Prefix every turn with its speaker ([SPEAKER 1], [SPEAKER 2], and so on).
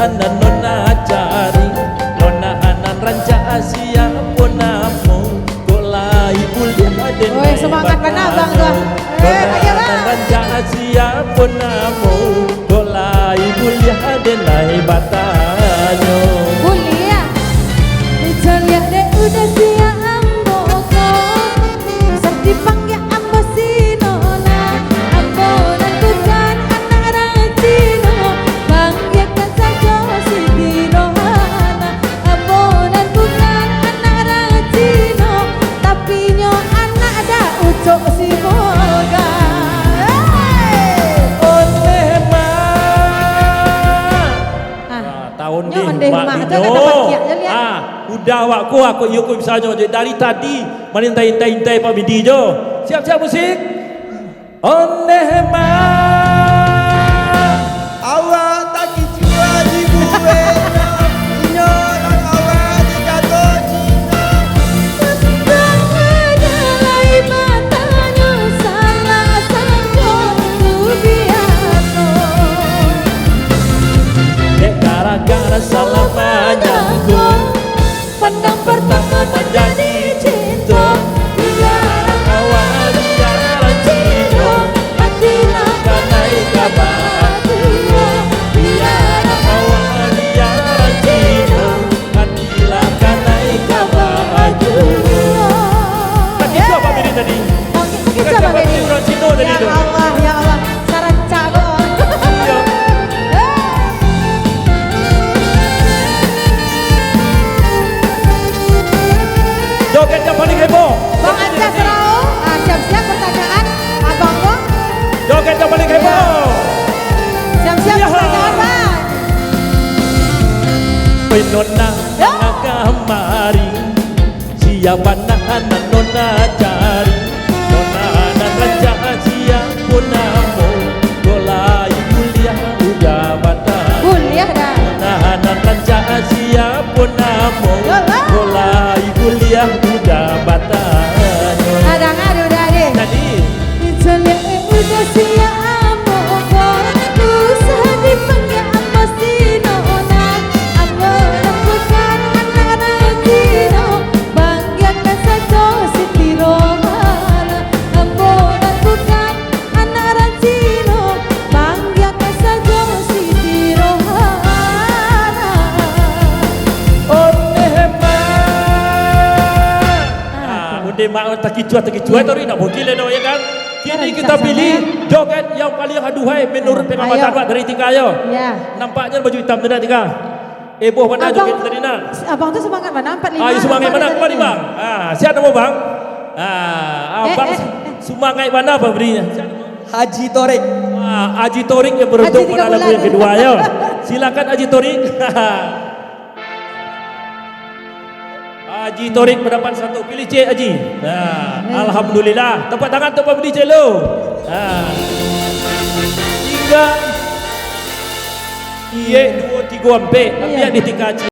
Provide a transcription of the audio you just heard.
[SPEAKER 1] hanan nona cari nona hanan ranca Asia pun namu golai kuliah den.
[SPEAKER 2] Woi semangat mana bang tuh.
[SPEAKER 1] Nona hanan ranca Asia pun namu golai kuliah den nai batanyo.
[SPEAKER 2] Kuliah dicolia deh udah siang amboko serti panggil ambo sinona ambo dan bukan anak racino panggilkan saja si dirohana ambo dan bukan anak racino tapi nyo anak ada ucok si moga.
[SPEAKER 1] Tahun
[SPEAKER 2] Nyo
[SPEAKER 1] ni mak
[SPEAKER 2] ni
[SPEAKER 1] udah aku yuk bisa jo dari tadi menintai Pak Bidi jo. Siap musik. Oneh ma
[SPEAKER 3] awak tak kicua di gue Ino dan awak di jatuh Cina
[SPEAKER 2] Mendengai matanya salah sangkong biasa
[SPEAKER 1] dek gara-gara salah menyanggo
[SPEAKER 2] pandang pertama menjadi cinta biar
[SPEAKER 1] awal jalan cino
[SPEAKER 2] hatilah
[SPEAKER 1] kanai kabatia
[SPEAKER 2] biar
[SPEAKER 1] awal jalan cino hatilah kanai kabatia. Tadi itu apa Bidi tadi?
[SPEAKER 2] Kita coba Bidi.
[SPEAKER 1] Orang Cino tadi
[SPEAKER 2] Ya
[SPEAKER 1] tu.
[SPEAKER 2] Allah saran cago.
[SPEAKER 1] Joget yang paling heboh.
[SPEAKER 2] Bang Anja Serau, siap-siap pertanyaan Abang Bang.
[SPEAKER 1] Joget yang paling heboh.
[SPEAKER 2] Siap-siap
[SPEAKER 1] Ya.
[SPEAKER 2] pertanyaan Bang.
[SPEAKER 1] Nona nona kamari siapa nana nona cari nona nana raja siapa namo golai kuliah udah batang
[SPEAKER 2] Kuliah dah.
[SPEAKER 1] nana raja siapa namo golai kuliah udah batang.
[SPEAKER 2] Ada ngadu dari.
[SPEAKER 1] Tadi
[SPEAKER 2] Dicelik udah siap moko, usah dipanggil apa sinona, ambo bukan anak racino, banggakan saja si tiromana, ambo bukan anak racino, banggakan saja si tiromana.
[SPEAKER 1] Oneh ma tak kicua tadi nak bogil dah ya kan. Kini kita pilih joget yang paling aduhai menurut pengamatan Pak dari Tika yo.
[SPEAKER 2] Ya.
[SPEAKER 1] Nampaknya baju hitam tu nak Tika. Boh mana joget tadi nak?
[SPEAKER 2] Abang tu semangat mana? 45.
[SPEAKER 1] Ayo semangat mana kembali bang? Siap nama bang? Abang semangat mana apa berinya?
[SPEAKER 3] Haji Torik
[SPEAKER 1] Haji Torik yang beruntung
[SPEAKER 2] Haji 3
[SPEAKER 1] pada lagu
[SPEAKER 2] bulan.
[SPEAKER 1] yang kedua yo. Silakan Haji Torik. Haji Torik mendapat satu. Pilih cik Haji. Alhamdulillah. Tepuk tangan untuk Pak Budi cik lo. 3 2 3 4 ambil di Tika Haji.